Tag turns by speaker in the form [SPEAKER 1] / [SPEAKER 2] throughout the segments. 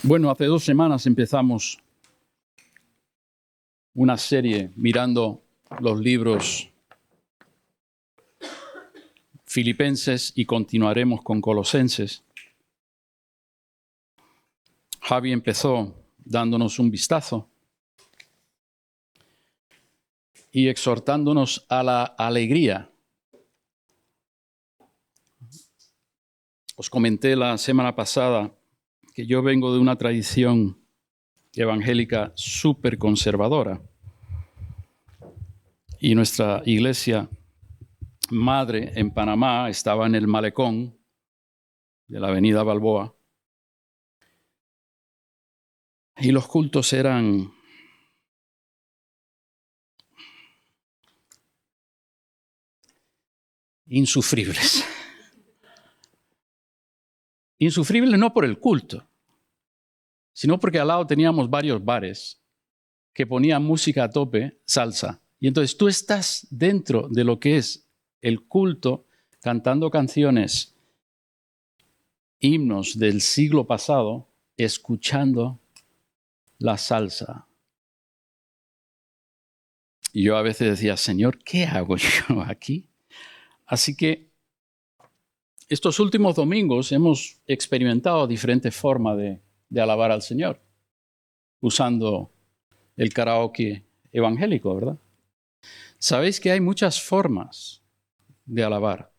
[SPEAKER 1] Bueno, hace 2 semanas empezamos una serie mirando los libros Filipenses y continuaremos con Colosenses. Javi empezó dándonos un vistazo y exhortándonos a la alegría. Os comenté la semana pasada que yo vengo de una tradición evangélica súper conservadora y nuestra iglesia madre en Panamá estaba en el malecón de la avenida Balboa y los cultos eran insufribles. Insufribles no por el culto, sino porque al lado teníamos varios bares que ponían música a tope, salsa. Y entonces tú estás dentro de lo que es el culto, cantando canciones, himnos del siglo pasado, escuchando la salsa. Y yo a veces decía, Señor, ¿qué hago yo aquí? Así que estos últimos domingos hemos experimentado diferentes formas de alabar al Señor, usando el karaoke evangélico, ¿verdad? Sabéis que hay muchas formas de alabar.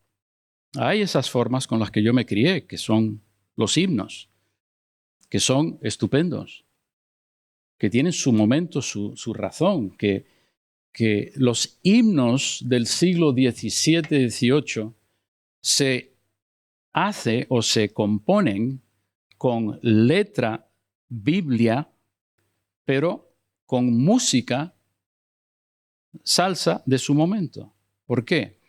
[SPEAKER 1] Hay esas formas con las que yo me crié, que son los himnos, que son estupendos, que tienen su momento, su razón, que los himnos del siglo XVII, XVIII se hace o se componen con letra biblia, pero con música salsa de su momento. ¿Por qué?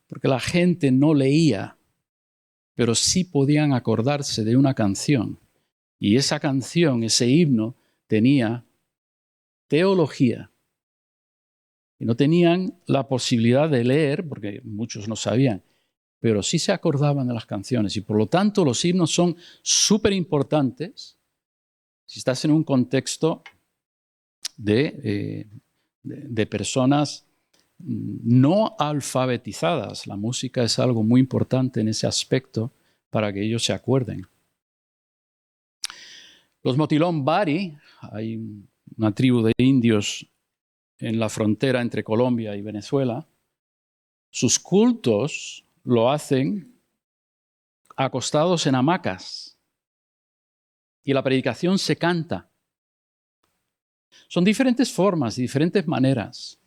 [SPEAKER 1] Porque la gente no leía, pero sí podían acordarse de una canción. Y esa canción, ese himno, tenía teología. Y no tenían la posibilidad de leer, porque muchos no sabían, pero sí se acordaban de las canciones. Y por lo tanto los himnos son súper importantes si estás en un contexto de personas no alfabetizadas. La música es algo muy importante en ese aspecto para que ellos se acuerden. Los Motilón Bari, hay una tribu de indios en la frontera entre Colombia y Venezuela, sus cultos lo hacen acostados en hamacas y la predicación se canta. Son diferentes formas, diferentes maneras.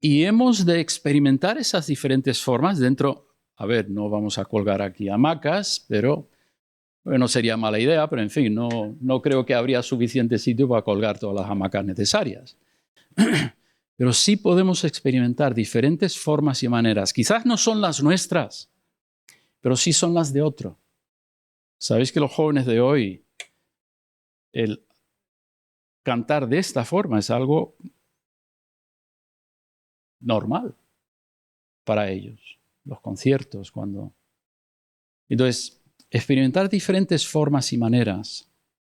[SPEAKER 1] Y hemos de experimentar esas diferentes formas dentro, no vamos a colgar aquí hamacas, pero no sería mala idea, pero en fin, no creo que habría suficiente sitio para colgar todas las hamacas necesarias. Pero sí podemos experimentar diferentes formas y maneras. Quizás no son las nuestras, pero sí son las de otro. ¿Sabéis que los jóvenes de hoy, el cantar de esta forma es algo normal para ellos? Los conciertos, cuando... Entonces, experimentar diferentes formas y maneras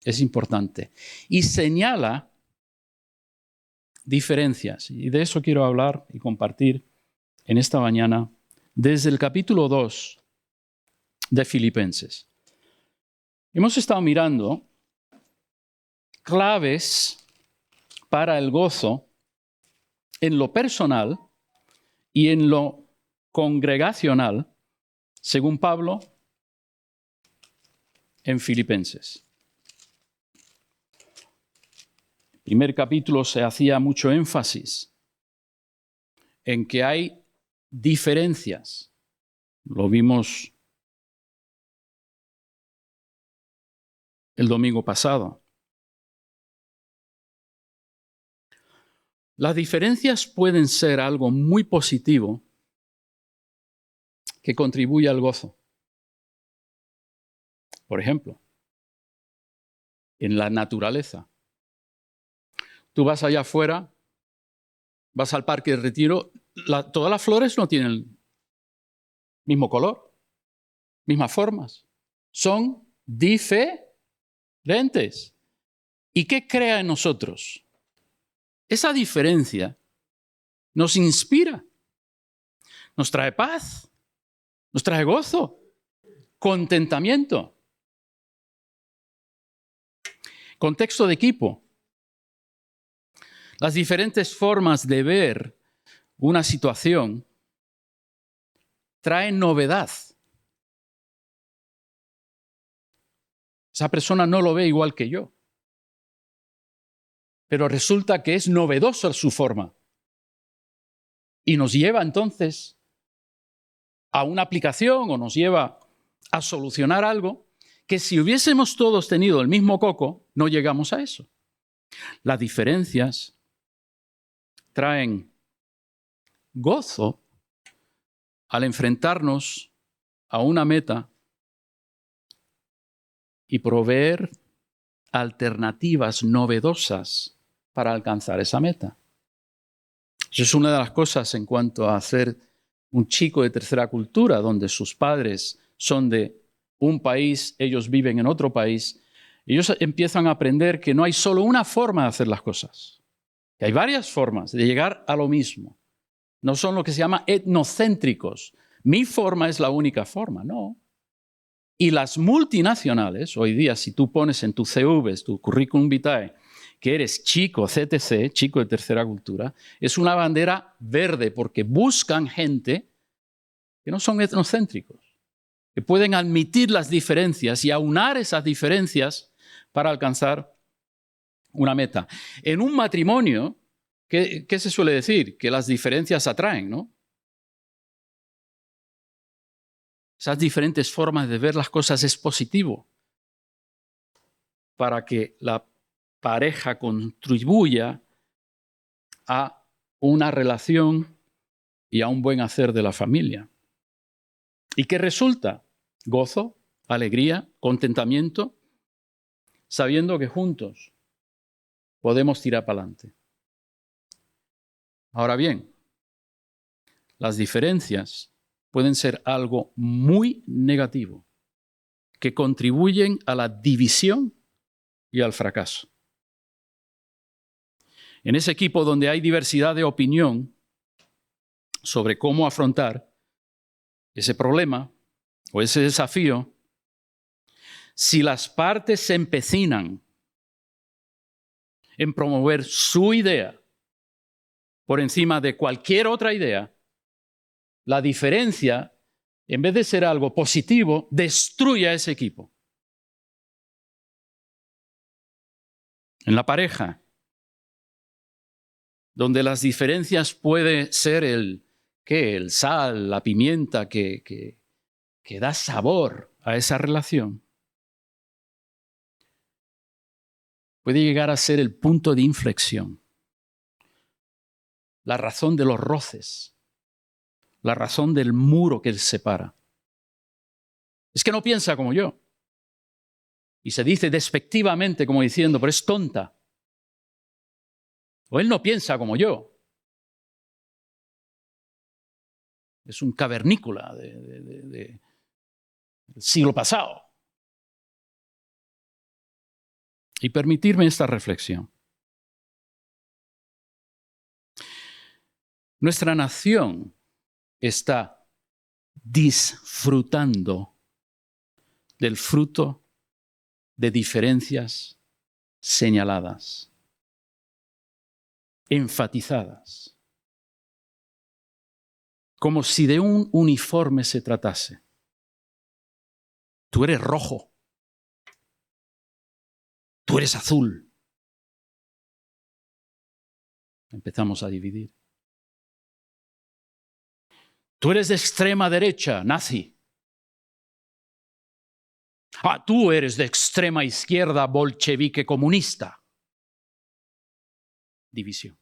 [SPEAKER 1] es importante. Y señala diferencias. Y de eso quiero hablar y compartir en esta mañana desde el capítulo 2 de Filipenses. Hemos estado mirando claves para el gozo en lo personal y en lo congregacional, según Pablo, en Filipenses. En el primer capítulo se hacía mucho énfasis en que hay diferencias. Lo vimos el domingo pasado. Las diferencias pueden ser algo muy positivo que contribuye al gozo. Por ejemplo, en la naturaleza. Tú vas allá afuera, vas al Parque de Retiro, todas las flores no tienen el mismo color, mismas formas. Son diferentes. lentes. ¿Y qué crea en nosotros? Esa diferencia nos inspira, nos trae paz, nos trae gozo, contentamiento. Contexto de equipo. Las diferentes formas de ver una situación traen novedad. Esa persona no lo ve igual que yo, pero resulta que es novedosa su forma y nos lleva entonces a una aplicación o nos lleva a solucionar algo que si hubiésemos todos tenido el mismo coco, no llegamos a eso. Las diferencias traen gozo al enfrentarnos a una meta y proveer alternativas novedosas para alcanzar esa meta. Eso es una de las cosas en cuanto a ser un chico de tercera cultura, donde sus padres son de un país, ellos viven en otro país. Ellos empiezan a aprender que no hay solo una forma de hacer las cosas, que hay varias formas de llegar a lo mismo. No son lo que se llama etnocéntricos. Mi forma es la única forma, no. Y las multinacionales, hoy día, si tú pones en tu CV, tu currículum vitae, que eres chico CTC, chico de tercera cultura, es una bandera verde porque buscan gente que no son etnocéntricos, que pueden admitir las diferencias y aunar esas diferencias para alcanzar una meta. En un matrimonio, ¿qué se suele decir? Que las diferencias atraen, ¿no? Esas diferentes formas de ver las cosas es positivo para que la pareja contribuya a una relación y a un buen hacer de la familia. ¿Y qué resulta? Gozo, alegría, contentamiento, sabiendo que juntos podemos tirar para adelante. Ahora bien, las diferencias pueden ser algo muy negativo, que contribuyen a la división y al fracaso. En ese equipo donde hay diversidad de opinión sobre cómo afrontar ese problema o ese desafío, si las partes se empecinan en promover su idea por encima de cualquier otra idea, la diferencia, en vez de ser algo positivo, destruye a ese equipo. En la pareja, donde las diferencias puede ser el sal, la pimienta que da sabor a esa relación, puede llegar a ser el punto de inflexión, la razón de los roces, la razón del muro que les separa. Es que no piensa como yo. Y se dice despectivamente como diciendo, pero es tonta. O él no piensa como yo. Es un cavernícola del siglo pasado. Y permitirme esta reflexión. Nuestra nación está disfrutando del fruto de diferencias señaladas, enfatizadas, como si de un uniforme se tratase. Tú eres rojo, tú eres azul. Empezamos a dividir. Tú eres de extrema derecha, nazi. Ah, tú eres de extrema izquierda, bolchevique, comunista. División.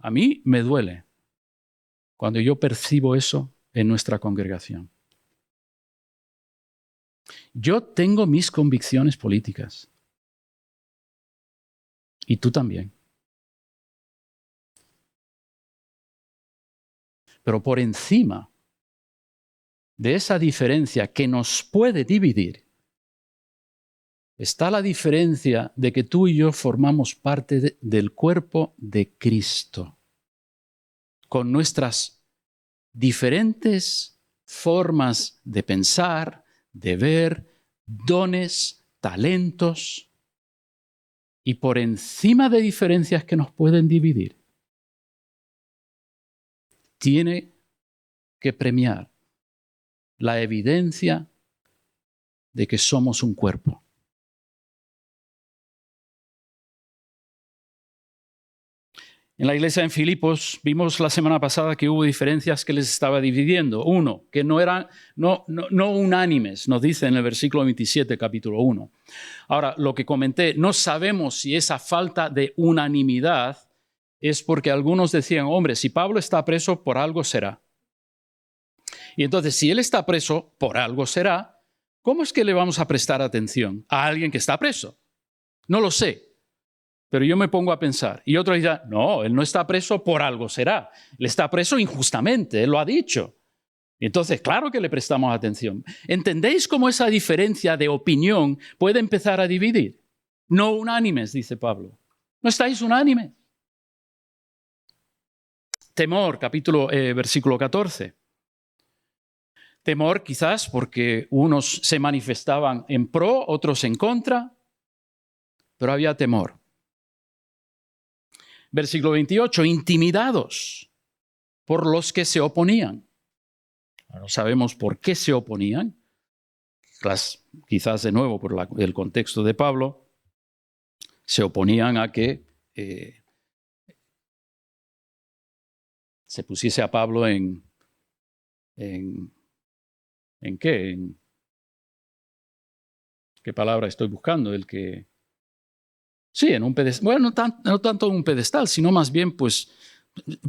[SPEAKER 1] A mí me duele cuando yo percibo eso en nuestra congregación. Yo tengo mis convicciones políticas. Y tú también. Pero por encima de esa diferencia que nos puede dividir, está la diferencia de que tú y yo formamos parte del cuerpo de Cristo, con nuestras diferentes formas de pensar, de ver, dones, talentos, y por encima de diferencias que nos pueden dividir, tiene que premiar la evidencia de que somos un cuerpo. En la iglesia en Filipos vimos la semana pasada que hubo diferencias que les estaba dividiendo. Uno, que no eran no unánimes, nos dice en el versículo 27, capítulo 1. Ahora, lo que comenté, no sabemos si esa falta de unanimidad es porque algunos decían, hombre, si Pablo está preso, por algo será. Y entonces, si él está preso, por algo será, ¿cómo es que le vamos a prestar atención a alguien que está preso? No lo sé. Pero yo me pongo a pensar. Y otros dirán, no, él no está preso, por algo será. Él está preso injustamente, él lo ha dicho. Y entonces, claro que le prestamos atención. ¿Entendéis cómo esa diferencia de opinión puede empezar a dividir? No unánimes, dice Pablo. No estáis unánimes. Temor, versículo 14. Temor quizás porque unos se manifestaban en pro, otros en contra, pero había temor. Versículo 28, intimidados por los que se oponían. No sabemos por qué se oponían, quizás de nuevo por el contexto de Pablo, se oponían a que se pusiese a Pablo ¿en qué? ¿Qué palabra estoy buscando? Sí, en un pedestal. Bueno, no tanto en un pedestal, sino más bien pues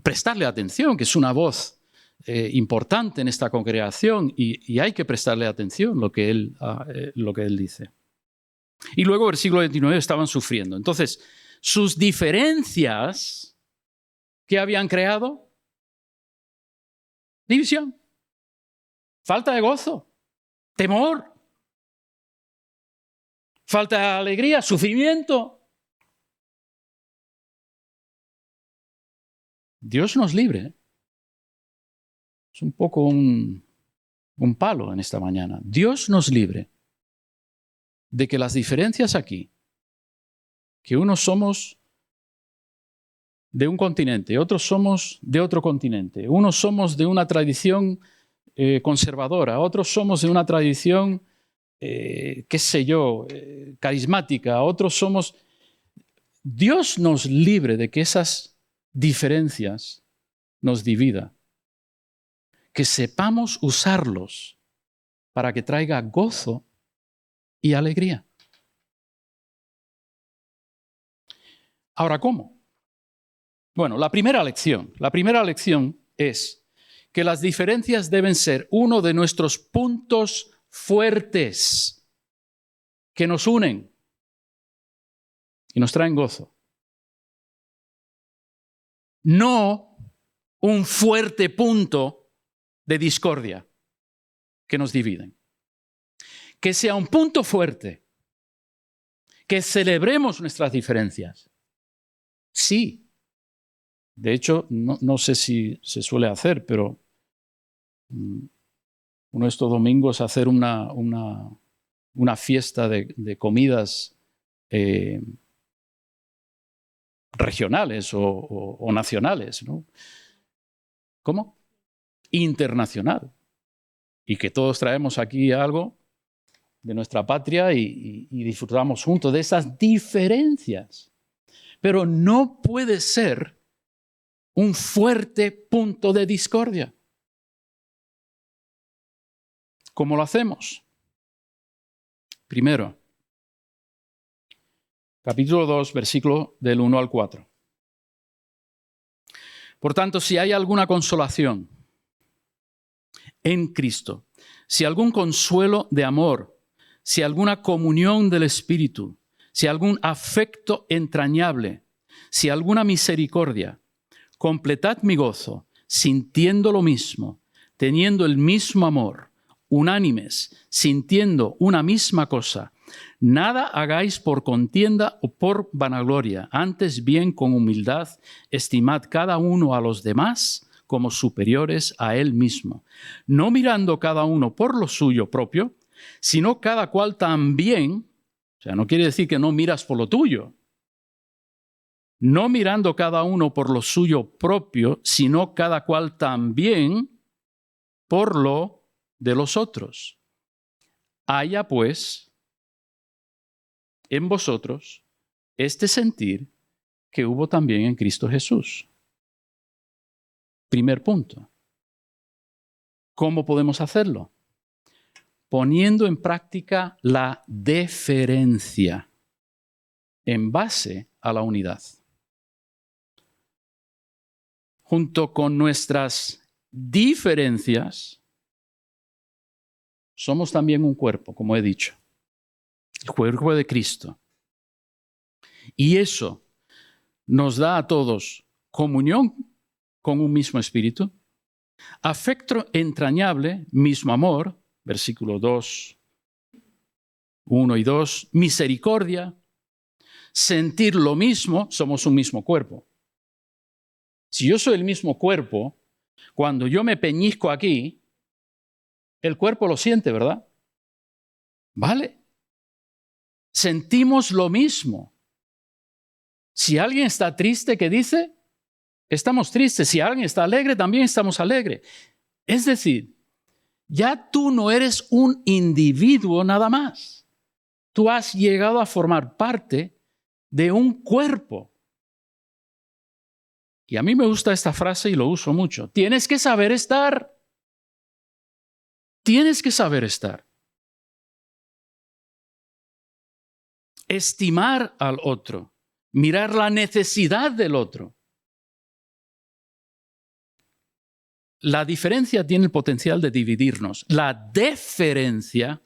[SPEAKER 1] prestarle atención, que es una voz importante en esta congregación y hay que prestarle atención lo que él dice. Y luego, versículo 29, estaban sufriendo. Entonces, sus diferencias, ¿qué habían creado? División, falta de gozo, temor, falta de alegría, sufrimiento. Dios nos libre. Es un poco un palo en esta mañana. Dios nos libre de que las diferencias aquí, que unos somos de un continente, otros somos de otro continente, unos somos de una tradición conservadora, otros somos de una tradición, carismática, otros somos... Dios nos libre de que esas diferencias nos dividan. Que sepamos usarlos para que traiga gozo y alegría. Ahora, ¿cómo? Bueno, la primera lección es que las diferencias deben ser uno de nuestros puntos fuertes que nos unen y nos traen gozo. No un fuerte punto de discordia que nos dividen. Que sea un punto fuerte, que celebremos nuestras diferencias. Sí. De hecho, no sé si se suele hacer, pero uno de estos domingos hacer una fiesta de comidas regionales o nacionales, ¿no? ¿Cómo? Internacional. Y que todos traemos aquí algo de nuestra patria y disfrutamos juntos de esas diferencias. Pero no puede ser un fuerte punto de discordia. ¿Cómo lo hacemos? Primero, capítulo 2, versículo del 1 al 4. Por tanto, si hay alguna consolación en Cristo, si algún consuelo de amor, si alguna comunión del Espíritu, si algún afecto entrañable, si alguna misericordia, completad mi gozo, sintiendo lo mismo, teniendo el mismo amor, unánimes, sintiendo una misma cosa. Nada hagáis por contienda o por vanagloria, antes bien con humildad estimad cada uno a los demás como superiores a él mismo, no mirando cada uno por lo suyo propio, sino cada cual también, o sea, no quiere decir que no miras por lo tuyo, no mirando cada uno por lo suyo propio, sino cada cual también por lo de los otros. Haya pues en vosotros este sentir que hubo también en Cristo Jesús. Primer punto. ¿Cómo podemos hacerlo? Poniendo en práctica la deferencia en base a la unidad. Junto con nuestras diferencias, somos también un cuerpo, como he dicho. El cuerpo de Cristo. Y eso nos da a todos comunión con un mismo espíritu, afecto entrañable, mismo amor, versículo 2, 1 y 2, misericordia, sentir lo mismo, somos un mismo cuerpo. Si yo soy el mismo cuerpo, cuando yo me peñisco aquí, el cuerpo lo siente, ¿verdad? ¿Vale? Sentimos lo mismo. Si alguien está triste, ¿qué dice? Estamos tristes. Si alguien está alegre, también estamos alegres. Es decir, ya tú no eres un individuo nada más. Tú has llegado a formar parte de un cuerpo. Y a mí me gusta esta frase y lo uso mucho. Tienes que saber estar. Tienes que saber estar. Estimar al otro. Mirar la necesidad del otro. La diferencia tiene el potencial de dividirnos. La deferencia.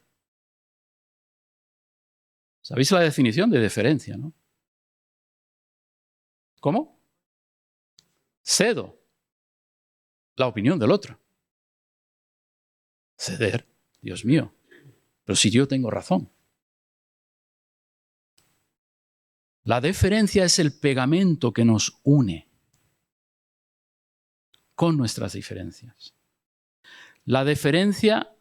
[SPEAKER 1] ¿Sabéis la definición de deferencia, no? ¿Cómo? Cedo la opinión del otro. Ceder, Dios mío. Pero si yo tengo razón. La deferencia es el pegamento que nos une con nuestras diferencias. La deferencia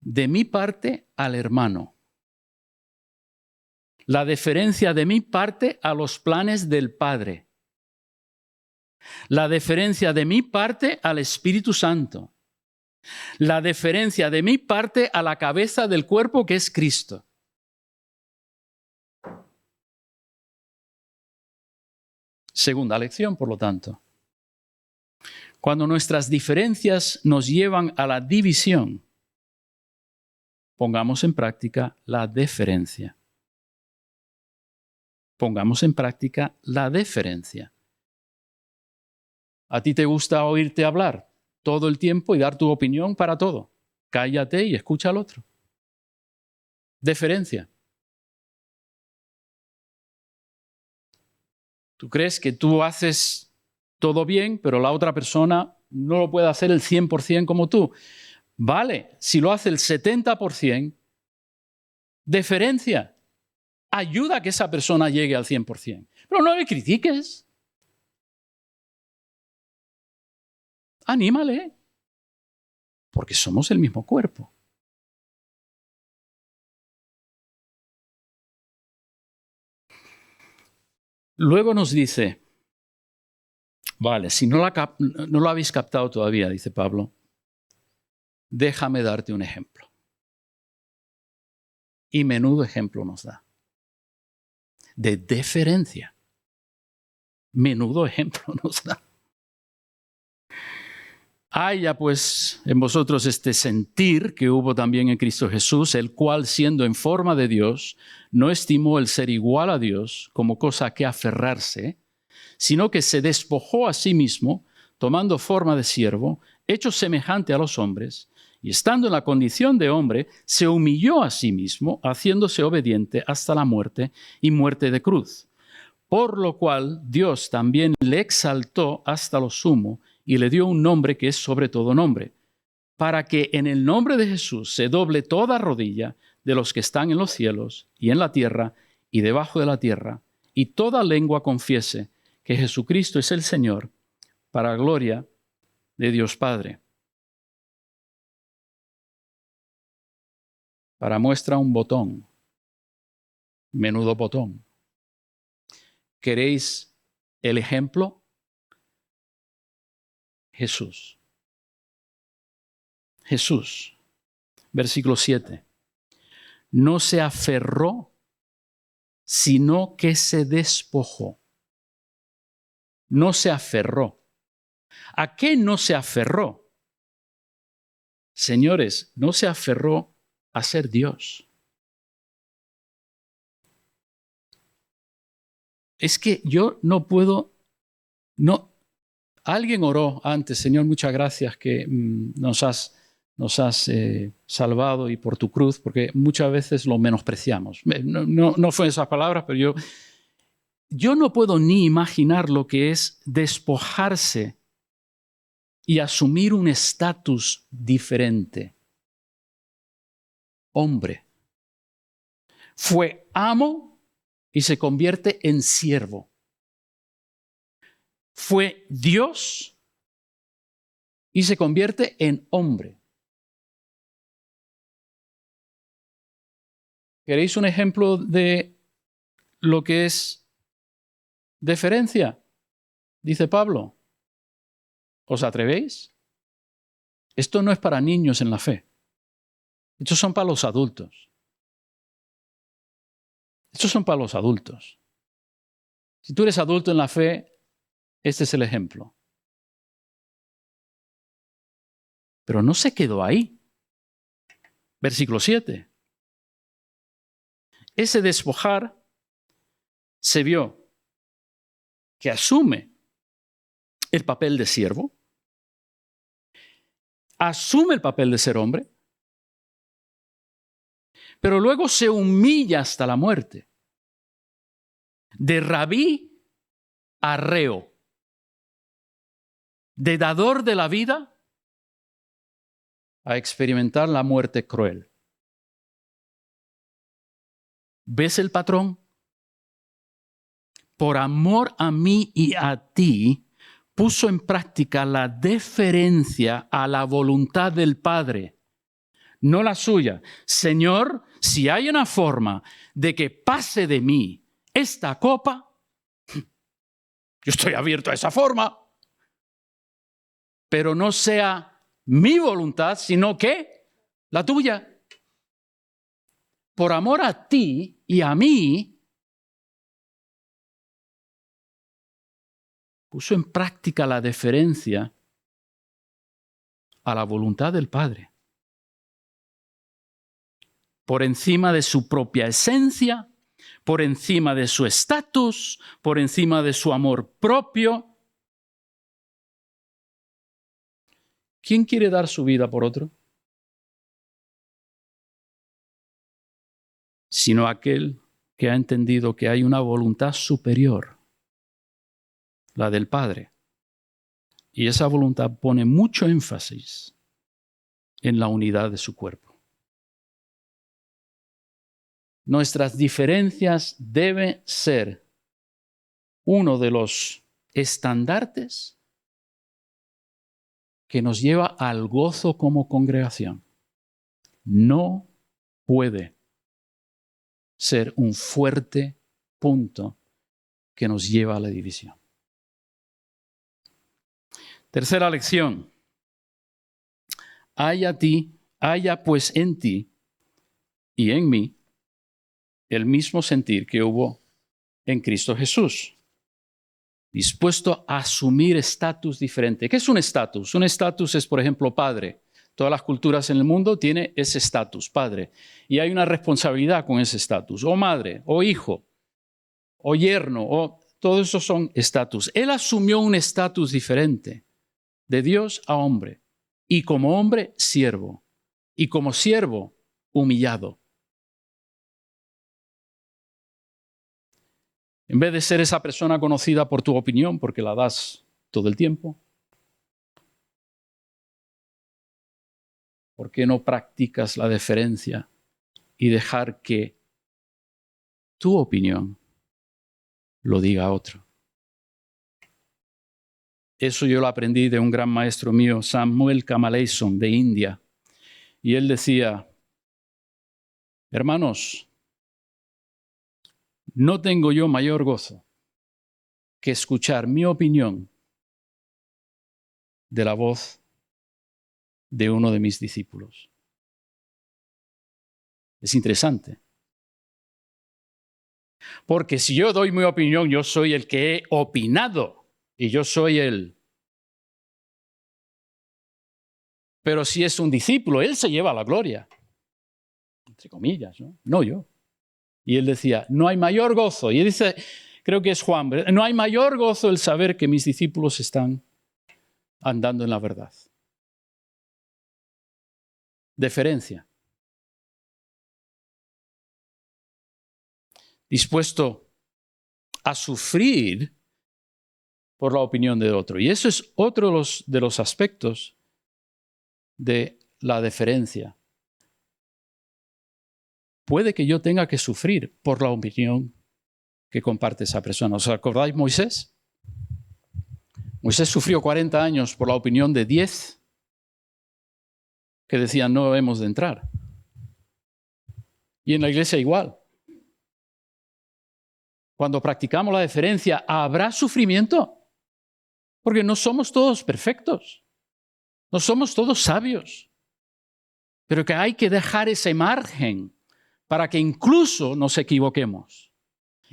[SPEAKER 1] de mi parte al hermano. La deferencia de mi parte a los planes del Padre. La deferencia de mi parte al Espíritu Santo. La deferencia de mi parte a la cabeza del cuerpo que es Cristo. Segunda lección, por lo tanto. Cuando nuestras diferencias nos llevan a la división, pongamos en práctica la deferencia. Pongamos en práctica la deferencia. ¿A ti te gusta oírte hablar todo el tiempo y dar tu opinión para todo? Cállate y escucha al otro. Deferencia. Tú crees que tú haces todo bien, pero la otra persona no lo puede hacer el 100% como tú. Vale, si lo hace el 70%, deferencia. Ayuda a que esa persona llegue al 100%. Pero no le critiques. Anímale. Porque somos el mismo cuerpo. Luego nos dice, vale, si no lo habéis captado todavía, dice Pablo, déjame darte un ejemplo. Y menudo ejemplo nos da. De deferencia. Menudo ejemplo nos da. Haya pues en vosotros este sentir que hubo también en Cristo Jesús, el cual siendo en forma de Dios, no estimó el ser igual a Dios como cosa a que aferrarse, sino que se despojó a sí mismo, tomando forma de siervo, hecho semejante a los hombres, y estando en la condición de hombre, se humilló a sí mismo, haciéndose obediente hasta la muerte y muerte de cruz. Por lo cual Dios también le exaltó hasta lo sumo y le dio un nombre que es sobre todo nombre, para que en el nombre de Jesús se doble toda rodilla de los que están en los cielos y en la tierra y debajo de la tierra, y toda lengua confiese que Jesucristo es el Señor, para gloria de Dios Padre. Para muestra un botón, menudo botón. ¿Queréis el ejemplo? Jesús. Jesús. Versículo 7. No se aferró, sino que se despojó. No se aferró. ¿A qué no se aferró? Señores, no se aferró a ser Dios. Es que yo no puedo, no. Alguien oró antes, Señor, muchas gracias que nos has salvado y por tu cruz, porque muchas veces lo menospreciamos. No fue esas palabras, pero yo no puedo ni imaginar lo que es despojarse y asumir un estatus diferente. Hombre. Fue amo y se convierte en siervo. Fue Dios y se convierte en hombre. ¿Queréis un ejemplo de lo que es deferencia? Dice Pablo. ¿Os atrevéis? Esto no es para niños en la fe. Estos son para los adultos. Estos son para los adultos. Si tú eres adulto en la fe, este es el ejemplo. Pero no se quedó ahí. Versículo 7. Ese despojar se vio que asume el papel de siervo, asume el papel de ser hombre, pero luego se humilla hasta la muerte. De rabí a reo, de dador de la vida a experimentar la muerte cruel. ¿Ves el patrón? Por amor a mí y a ti, puso en práctica la deferencia a la voluntad del Padre, no la suya. Señor, si hay una forma de que pase de mí esta copa, yo estoy abierto a esa forma, pero no sea mi voluntad, sino que la tuya. Por amor a ti y a mí, puso en práctica la deferencia a la voluntad del Padre. Por encima de su propia esencia, por encima de su estatus, por encima de su amor propio. ¿Quién quiere dar su vida por otro? Sino aquel que ha entendido que hay una voluntad superior, la del Padre. Y esa voluntad pone mucho énfasis en la unidad de su cuerpo. Nuestras diferencias deben ser uno de los estandartes que nos lleva al gozo como congregación. No puede ser un fuerte punto que nos lleva a la división. Tercera lección. Haya pues en ti y en mí el mismo sentir que hubo en Cristo Jesús. Dispuesto a asumir estatus diferente. ¿Qué es un estatus? Un estatus es, por ejemplo, padre. Todas las culturas en el mundo tienen ese estatus, padre. Y hay una responsabilidad con ese estatus. O madre, o hijo, o yerno, o todos esos son estatus. Él asumió un estatus diferente, de Dios a hombre. Y como hombre, siervo. Y como siervo, humillado. En vez de ser esa persona conocida por tu opinión, porque la das todo el tiempo, ¿por qué no practicas la deferencia y dejar que tu opinión lo diga otro? Eso yo lo aprendí de un gran maestro mío, Samuel Kamaleison, de India. Y él decía, hermanos, no tengo yo mayor gozo que escuchar mi opinión de la voz de uno de mis discípulos. Es interesante. Porque si yo doy mi opinión, yo soy el que he opinado y yo soy el... Pero si es un discípulo, él se lleva la gloria. Entre comillas, ¿no? No yo. Y él decía, no hay mayor gozo. Y él dice, creo que es Juan, no hay mayor gozo el saber que mis discípulos están andando en la verdad. Deferencia. Dispuesto a sufrir por la opinión de otro. Y eso es otro de los aspectos de la deferencia. Puede que yo tenga que sufrir por la opinión que comparte esa persona. ¿Os acordáis Moisés? Moisés sufrió 40 años por la opinión de 10 que decían no hemos de entrar. Y en la iglesia igual. Cuando practicamos la deferencia, ¿habrá sufrimiento? Porque no somos todos perfectos. No somos todos sabios. Pero que hay que dejar ese margen para que incluso nos equivoquemos.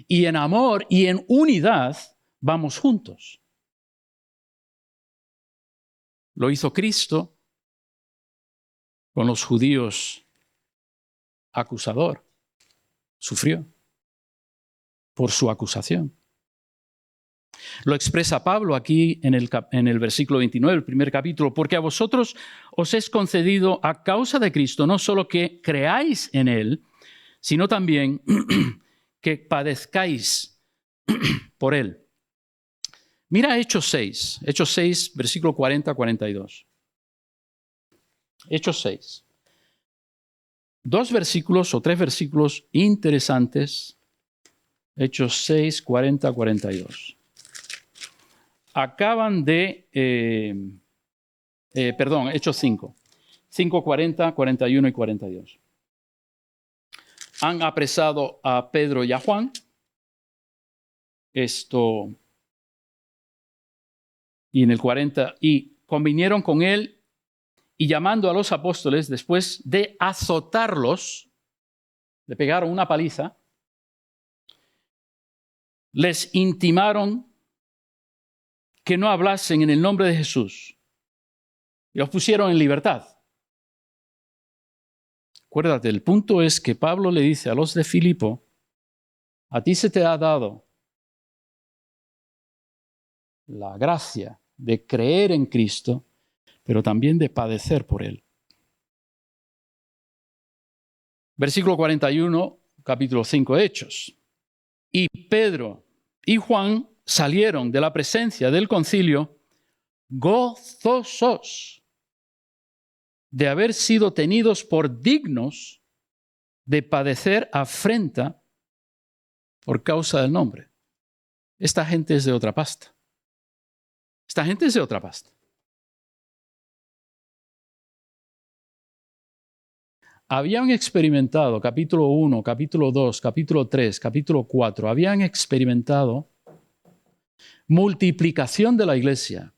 [SPEAKER 1] Y en amor y en unidad vamos juntos. Lo hizo Cristo con los judíos acusador. Sufrió por su acusación. Lo expresa Pablo aquí en el versículo 29, el primer capítulo, porque a vosotros os es concedido a causa de Cristo no solo que creáis en Él, sino también que padezcáis por Él. Mira Hechos 6, versículo 40-42. Hechos 6. 2 versículos o 3 versículos interesantes. Hechos 6, 40-42. Acaban de, Hechos 5. 5, 40, 41 y 42. Han apresado a Pedro y a Juan. Y en el 40, y convinieron con él y llamando a los apóstoles, después de azotarlos, le pegaron una paliza, les intimaron que no hablasen en el nombre de Jesús y los pusieron en libertad. Acuérdate, el punto es que Pablo le dice a los de Filipo, a ti se te ha dado la gracia de creer en Cristo, pero también de padecer por Él. Versículo 41, capítulo 5 de Hechos. Y Pedro y Juan salieron de la presencia del concilio gozosos de haber sido tenidos por dignos de padecer afrenta por causa del nombre. Esta gente es de otra pasta. Esta gente es de otra pasta. Habían experimentado, capítulo 1, capítulo 2, capítulo 3, capítulo 4, habían experimentado multiplicación de la iglesia.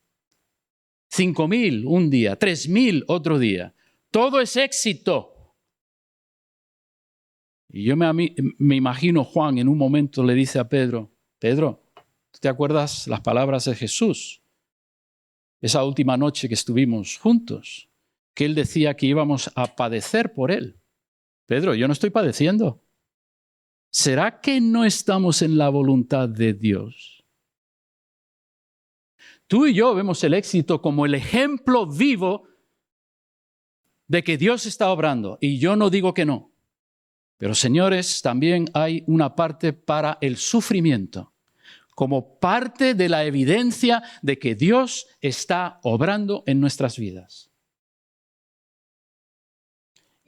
[SPEAKER 1] 5,000 un día, 3,000 otro día. Todo es éxito. Y yo me imagino Juan en un momento le dice a Pedro, Pedro, ¿tú te acuerdas las palabras de Jesús? Esa última noche que estuvimos juntos, que él decía que íbamos a padecer por él. Pedro, yo no estoy padeciendo. ¿Será que no estamos en la voluntad de Dios? Tú y yo vemos el éxito como el ejemplo vivo de que Dios está obrando. Y yo no digo que no. Pero señores, también hay una parte para el sufrimiento, como parte de la evidencia de que Dios está obrando en nuestras vidas.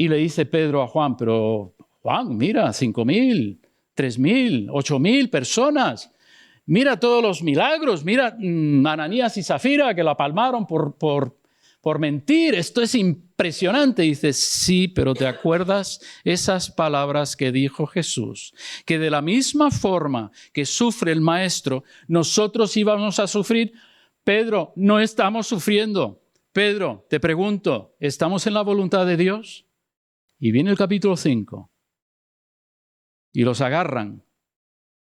[SPEAKER 1] Y le dice Pedro a Juan, pero Juan, mira, 5,000, 3,000, 8,000 personas. Mira todos los milagros, mira Ananías y Zafira que la palmaron por mentir. Esto es impresionante. Dice, sí, pero ¿te acuerdas esas palabras que dijo Jesús? Que de la misma forma que sufre el Maestro, nosotros íbamos a sufrir. Pedro, no estamos sufriendo. Pedro, te pregunto, ¿estamos en la voluntad de Dios? Y viene el capítulo 5 y los agarran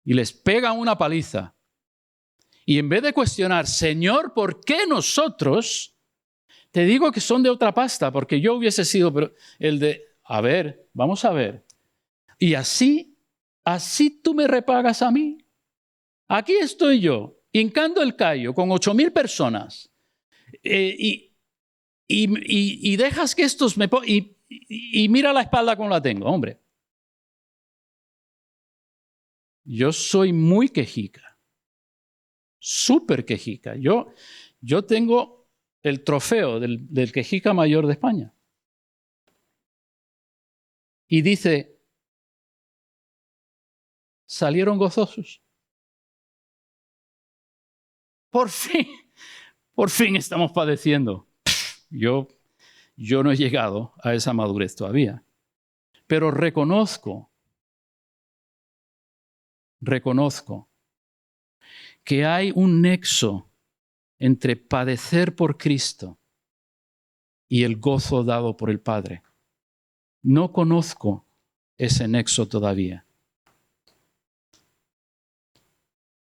[SPEAKER 1] y les pegan una paliza. Y en vez de cuestionar, Señor, ¿por qué nosotros? Te digo que son de otra pasta, porque yo hubiese sido el de, a ver, vamos a ver. Y así tú me repagas a mí. Aquí estoy yo, hincando el callo con 8,000 personas. Y dejas que estos me pongan. Y mira la espalda como la tengo, hombre. Yo soy muy quejica. Súper quejica. Yo tengo el trofeo del quejica mayor de España. Y dice, salieron gozosos. Por fin estamos padeciendo. Yo no he llegado a esa madurez todavía. Pero reconozco que hay un nexo entre padecer por Cristo y el gozo dado por el Padre. No conozco ese nexo todavía.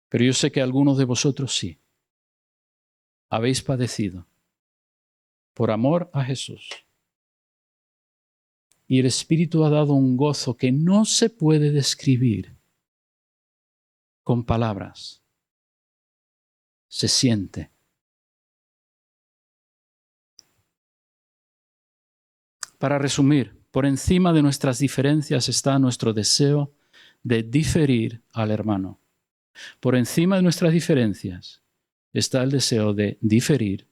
[SPEAKER 1] Pero yo sé que algunos de vosotros sí. Habéis padecido por amor a Jesús. Y el Espíritu ha dado un gozo que no se puede describir con palabras. Se siente. Para resumir, por encima de nuestras diferencias está nuestro deseo de diferir al hermano. Por encima de nuestras diferencias está el deseo de diferir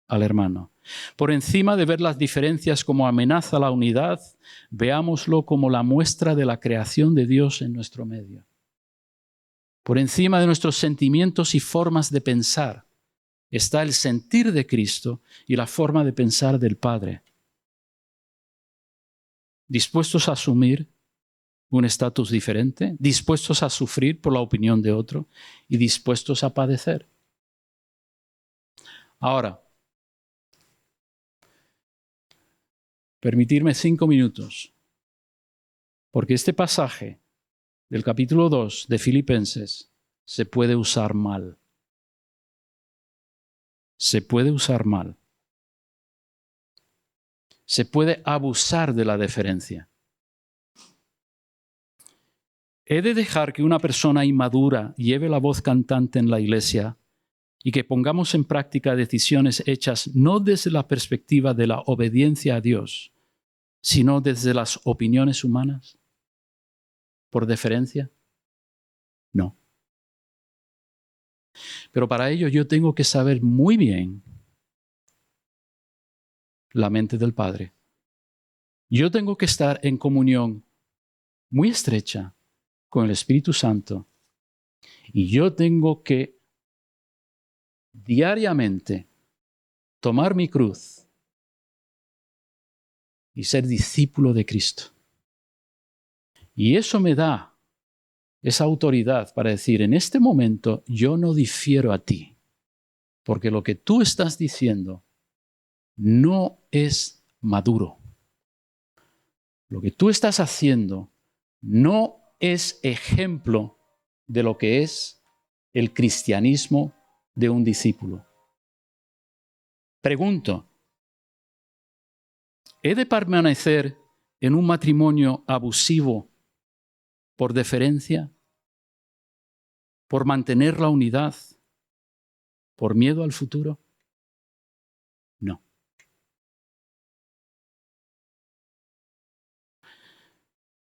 [SPEAKER 1] al hermano. Por encima de ver las diferencias como amenaza a la unidad, veámoslo como la muestra de la creación de Dios en nuestro medio. Por encima de nuestros sentimientos y formas de pensar está el sentir de Cristo y la forma de pensar del Padre. Dispuestos a asumir un estatus diferente, dispuestos a sufrir por la opinión de otro y dispuestos a padecer. Ahora, permitirme 5 minutos, porque este pasaje del capítulo 2 de Filipenses se puede usar mal. Se puede usar mal. Se puede abusar de la deferencia. ¿He de dejar que una persona inmadura lleve la voz cantante en la iglesia y que pongamos en práctica decisiones hechas no desde la perspectiva de la obediencia a Dios, sino desde las opiniones humanas? ¿Por deferencia? No. Pero para ello yo tengo que saber muy bien la mente del Padre. Yo tengo que estar en comunión muy estrecha con el Espíritu Santo y yo tengo que diariamente tomar mi cruz y ser discípulo de Cristo. Y eso me da esa autoridad para decir, en este momento yo no difiero a ti, porque lo que tú estás diciendo no es maduro. Lo que tú estás haciendo no es ejemplo de lo que es el cristianismo de un discípulo. Pregunto, ¿he de permanecer en un matrimonio abusivo por deferencia, por mantener la unidad, por miedo al futuro? No.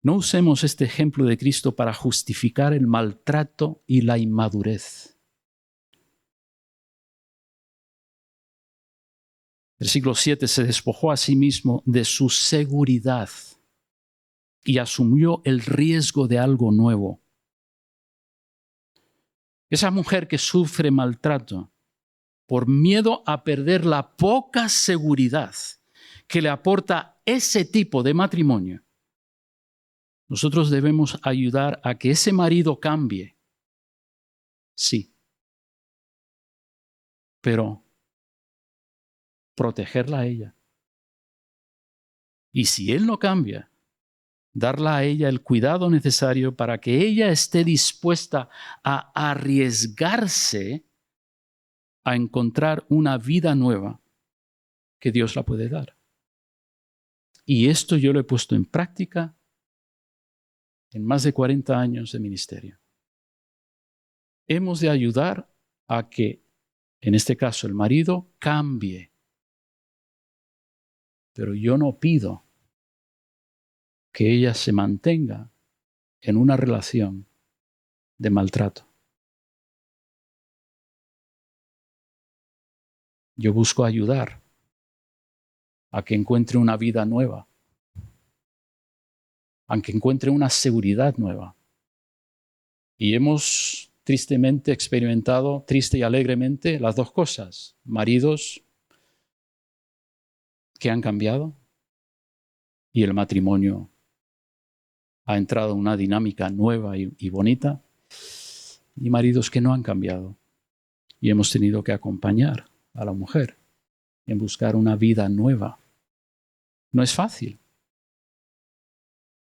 [SPEAKER 1] No usemos este ejemplo de Cristo para justificar el maltrato y la inmadurez. Versículo 7, se despojó a sí mismo de su seguridad y asumió el riesgo de algo nuevo. Esa mujer que sufre maltrato por miedo a perder la poca seguridad que le aporta ese tipo de matrimonio, nosotros debemos ayudar a que ese marido cambie. Sí. Pero protegerla a ella. Y si él no cambia, darla a ella el cuidado necesario para que ella esté dispuesta a arriesgarse a encontrar una vida nueva que Dios la puede dar. Y esto yo lo he puesto en práctica en más de 40 años de ministerio. Hemos de ayudar a que, en este caso, el marido cambie. Pero yo no pido que ella se mantenga en una relación de maltrato. Yo busco ayudar a que encuentre una vida nueva, a que encuentre una seguridad nueva. Y hemos tristemente experimentado, triste y alegremente, las dos cosas. Maridos que han cambiado y el matrimonio ha entrado en una dinámica nueva y bonita, y maridos que no han cambiado. Y hemos tenido que acompañar a la mujer en buscar una vida nueva. No es fácil,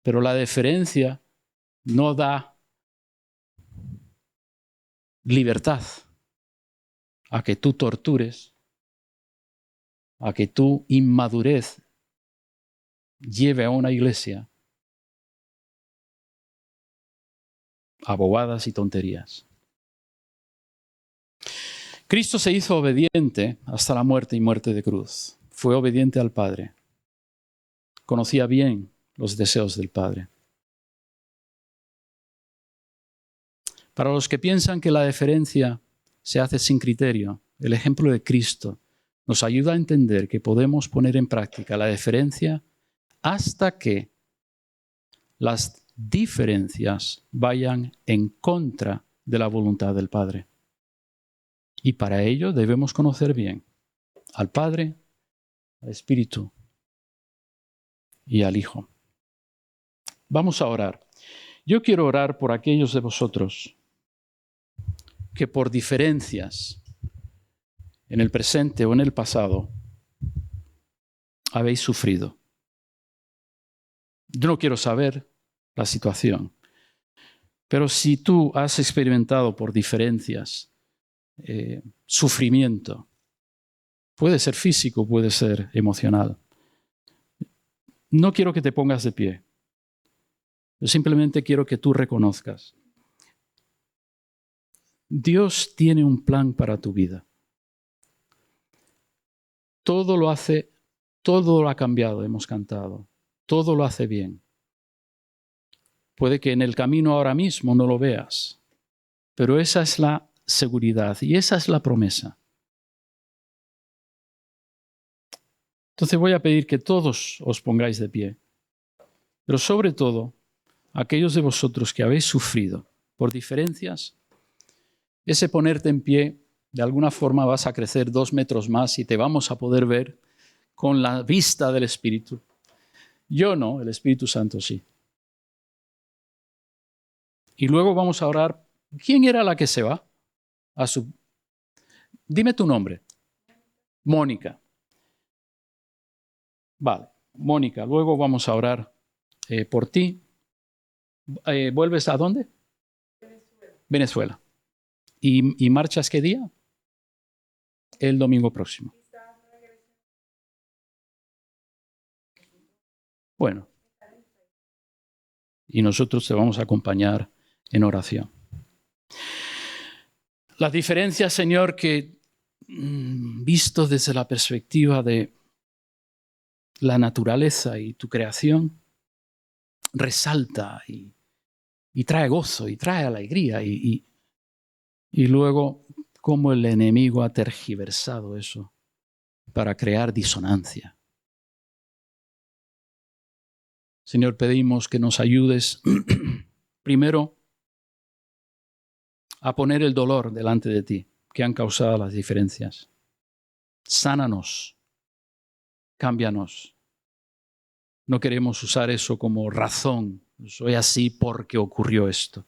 [SPEAKER 1] pero la deferencia no da libertad a que tú tortures, a que tu inmadurez lleve a una iglesia a bobadas y tonterías. Cristo se hizo obediente hasta la muerte y muerte de cruz. Fue obediente al Padre. Conocía bien los deseos del Padre. Para los que piensan que la deferencia se hace sin criterio, el ejemplo de Cristo nos ayuda a entender que podemos poner en práctica la deferencia hasta que las diferencias vayan en contra de la voluntad del Padre. Y para ello debemos conocer bien al Padre, al Espíritu y al Hijo. Vamos a orar. Yo quiero orar por aquellos de vosotros que por diferencias en el presente o en el pasado habéis sufrido. Yo no quiero saber la situación, pero si tú has experimentado por diferencias sufrimiento, puede ser físico, puede ser emocional, no quiero que te pongas de pie. Yo simplemente quiero que tú reconozcas. Dios tiene un plan para tu vida. Todo lo hace, todo lo ha cambiado, hemos cantado. Todo lo hace bien. Puede que en el camino ahora mismo no lo veas, pero esa es la seguridad y esa es la promesa. Entonces voy a pedir que todos os pongáis de pie, pero sobre todo aquellos de vosotros que habéis sufrido por diferencias, ese ponerte en pie, de alguna forma vas a crecer 2 metros más y te vamos a poder ver con la vista del Espíritu. Yo no, el Espíritu Santo sí. Y luego vamos a orar. ¿Quién era la que se va? Dime tu nombre. Mónica. Vale, Mónica, luego vamos a orar por ti. ¿Vuelves a dónde? Venezuela. ¿Y marchas qué día? El domingo próximo. Bueno. Y nosotros te vamos a acompañar en oración. La diferencia, Señor, que visto desde la perspectiva de la naturaleza y tu creación, resalta y trae gozo y trae alegría y luego cómo el enemigo ha tergiversado eso para crear disonancia. Señor, pedimos que nos ayudes primero a poner el dolor delante de ti, que han causado las diferencias. Sánanos, cámbianos. No queremos usar eso como razón. Soy así porque ocurrió esto.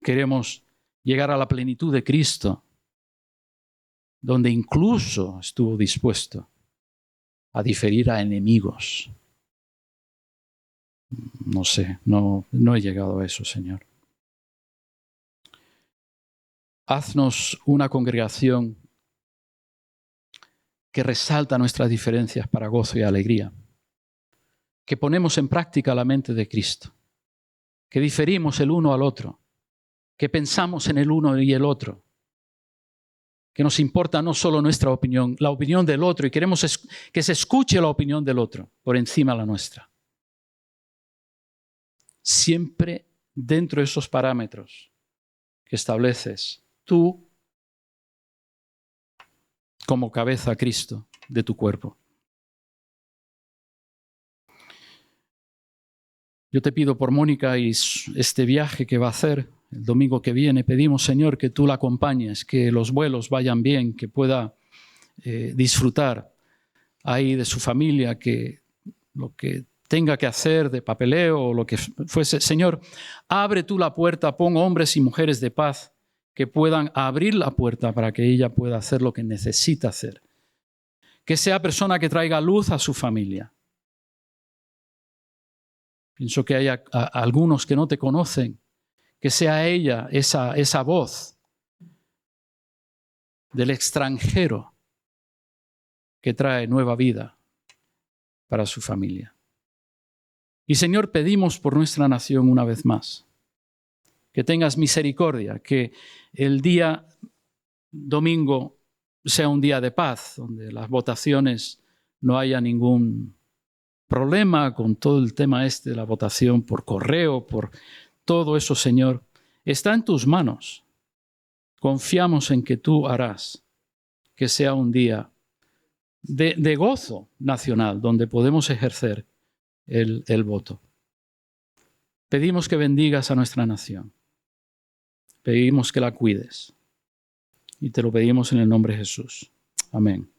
[SPEAKER 1] Queremos llegar a la plenitud de Cristo, donde incluso estuvo dispuesto a diferir a enemigos. No sé, no he llegado a eso, Señor. Haznos una congregación que resalta nuestras diferencias para gozo y alegría, que ponemos en práctica la mente de Cristo, que diferimos el uno al otro, que pensamos en el uno y el otro, que nos importa no solo nuestra opinión, la opinión del otro, y queremos que se escuche la opinión del otro por encima de la nuestra. Siempre dentro de esos parámetros que estableces tú como cabeza Cristo de tu cuerpo. Yo te pido por Mónica y este viaje que va a hacer el domingo que viene. Pedimos, Señor, que tú la acompañes, que los vuelos vayan bien, que pueda disfrutar ahí de su familia, que lo que tenga que hacer de papeleo o lo que fuese. Señor, abre tú la puerta, pon hombres y mujeres de paz que puedan abrir la puerta para que ella pueda hacer lo que necesita hacer. Que sea persona que traiga luz a su familia. Pienso que hay algunos que no te conocen, que sea ella esa voz del extranjero que trae nueva vida para su familia. Y Señor, pedimos por nuestra nación una vez más, que tengas misericordia, que el día domingo sea un día de paz, donde las votaciones no haya ningún problema con todo el tema de la votación por correo, por todo eso, Señor. Está en tus manos. Confiamos en que tú harás que sea un día de gozo nacional, donde podemos ejercer el voto. Pedimos que bendigas a nuestra nación. Pedimos que la cuides. Y te lo pedimos en el nombre de Jesús. Amén.